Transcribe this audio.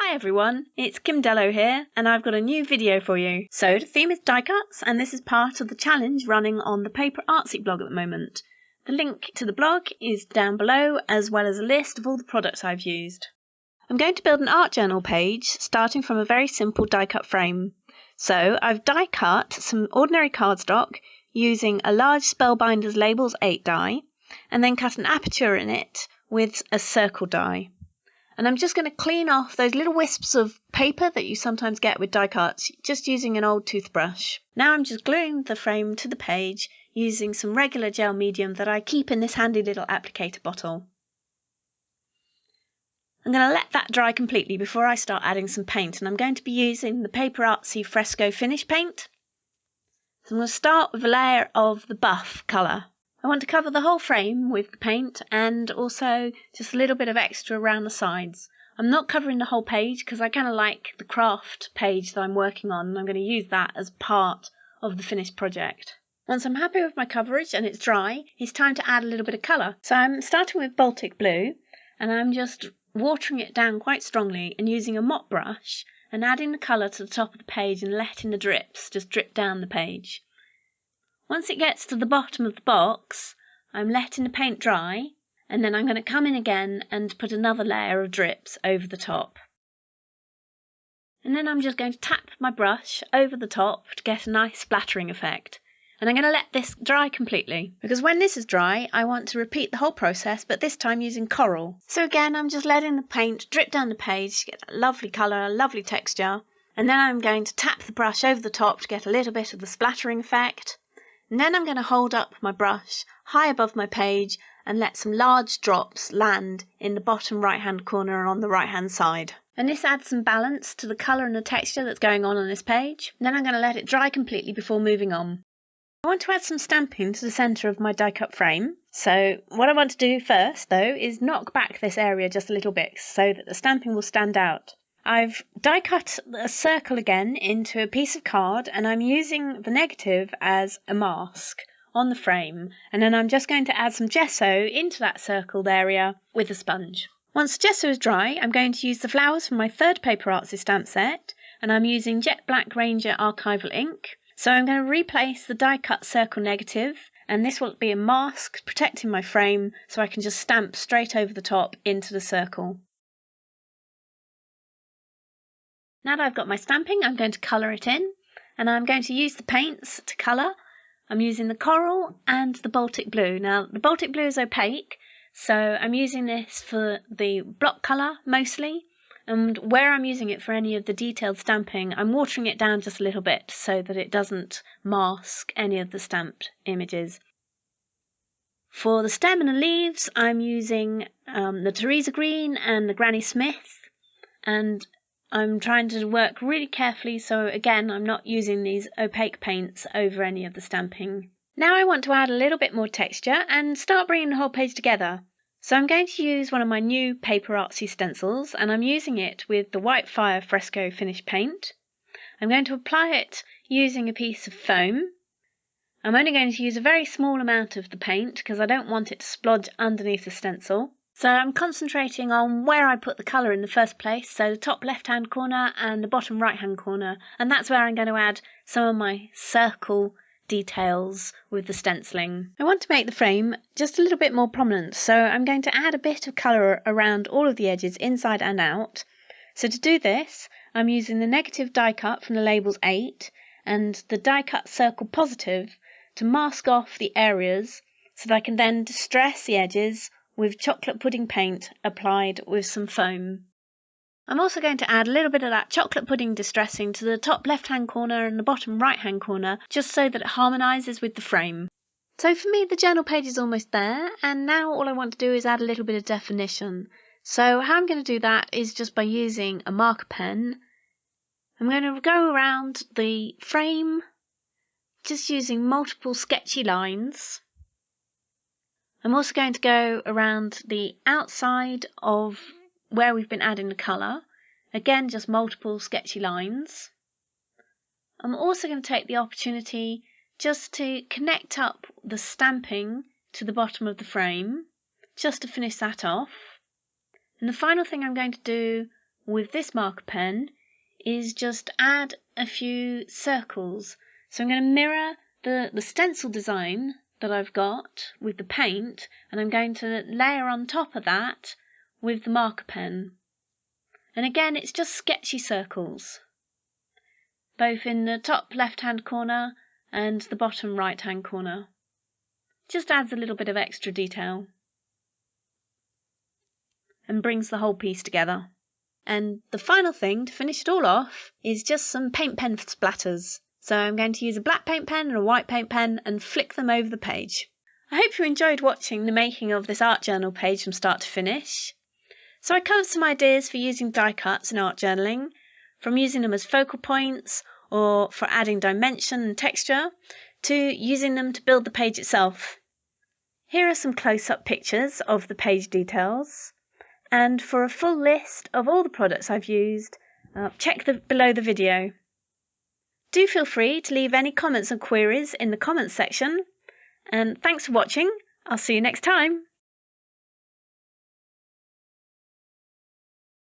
Hi everyone, it's Dellow here, and I've got a new video for you. So the theme is die cuts, and this is part of the challenge running on the PaperArtsy blog at the moment. The link to the blog is down below, as well as a list of all the products I've used. I'm going to build an art journal page starting from a very simple die cut frame. So I've die cut some ordinary cardstock using a large Spellbinders Labels 8 die, and then cut an aperture in it with a circle die. And I'm just going to clean off those little wisps of paper that you sometimes get with die cuts, just using an old toothbrush. Now I'm just gluing the frame to the page using some regular gel medium that I keep in this handy little applicator bottle. I'm going to let that dry completely before I start adding some paint, and I'm going to be using the PaperArtsy Fresco Finish Paint. So I'm going to start with a layer of the buff colour. I want to cover the whole frame with the paint and also just a little bit of extra around the sides. I'm not covering the whole page because I kind of like the craft page that I'm working on, and I'm going to use that as part of the finished project. Once I'm happy with my coverage and it's dry, it's time to add a little bit of colour. So I'm starting with Baltic Blue, and I'm just watering it down quite strongly and using a mop brush and adding the colour to the top of the page and letting the drips just drip down the page. Once it gets to the bottom of the box, I'm letting the paint dry, and then I'm going to come in again and put another layer of drips over the top. And then I'm just going to tap my brush over the top to get a nice splattering effect. And I'm going to let this dry completely, because when this is dry, I want to repeat the whole process, but this time using coral. So again, I'm just letting the paint drip down the page to get that lovely colour, lovely texture. And then I'm going to tap the brush over the top to get a little bit of the splattering effect. And then I'm going to hold up my brush high above my page and let some large drops land in the bottom right hand corner and on the right hand side. And this adds some balance to the colour and the texture that's going on this page. And then I'm going to let it dry completely before moving on. I want to add some stamping to the centre of my die cut frame. So what I want to do first though is knock back this area just a little bit so that the stamping will stand out. I've die cut a circle again into a piece of card, and I'm using the negative as a mask on the frame, and then I'm just going to add some gesso into that circled area with a sponge. Once the gesso is dry, I'm going to use the flowers from my third PaperArtsy stamp set, and I'm using Jet Black Ranger archival ink. So I'm going to replace the die cut circle negative, and this will be a mask protecting my frame so I can just stamp straight over the top into the circle. Now that I've got my stamping, I'm going to colour it in, and I'm going to use the paints to colour. I'm using the coral and the Baltic Blue. Now, the Baltic Blue is opaque, so I'm using this for the block colour mostly, and where I'm using it for any of the detailed stamping, I'm watering it down just a little bit so that it doesn't mask any of the stamped images. For the stem and the leaves, I'm using the Teresa Green and the Granny Smith, and I'm trying to work really carefully, so again I'm not using these opaque paints over any of the stamping. Now I want to add a little bit more texture and start bringing the whole page together. So I'm going to use one of my new PaperArtsy stencils, and I'm using it with the White Fire Fresco Finish Paint. I'm going to apply it using a piece of foam. I'm only going to use a very small amount of the paint because I don't want it to splodge underneath the stencil. So I'm concentrating on where I put the colour in the first place, so the top left-hand corner and the bottom right-hand corner, and that's where I'm going to add some of my circle details with the stenciling. I want to make the frame just a little bit more prominent, so I'm going to add a bit of colour around all of the edges, inside and out. So to do this, I'm using the negative die cut from the Labels 8 and the die cut circle positive to mask off the areas so that I can then distress the edges with chocolate pudding paint applied with some foam. I'm also going to add a little bit of that chocolate pudding distressing to the top left-hand corner and the bottom right-hand corner, just so that it harmonises with the frame. So for me, the journal page is almost there, and now all I want to do is add a little bit of definition. So how I'm going to do that is just by using a marker pen. I'm going to go around the frame, just using multiple sketchy lines. I'm also going to go around the outside of where we've been adding the colour, again just multiple sketchy lines. I'm also going to take the opportunity just to connect up the stamping to the bottom of the frame, just to finish that off. And the final thing I'm going to do with this marker pen is just add a few circles. So I'm going to mirror the stencil design that I've got with the paint, and I'm going to layer on top of that with the marker pen. And again, it's just sketchy circles, both in the top left-hand corner and the bottom right-hand corner. Just adds a little bit of extra detail and brings the whole piece together. And the final thing to finish it all off is just some paint pen splatters. So I'm going to use a black paint pen and a white paint pen and flick them over the page. I hope you enjoyed watching the making of this art journal page from start to finish. So I covered some ideas for using die cuts in art journaling, from using them as focal points or for adding dimension and texture, to using them to build the page itself. Here are some close-up pictures of the page details, and for a full list of all the products I've used, check below the video. Do feel free to leave any comments and queries in the comments section, and thanks for watching. I'll see you next time.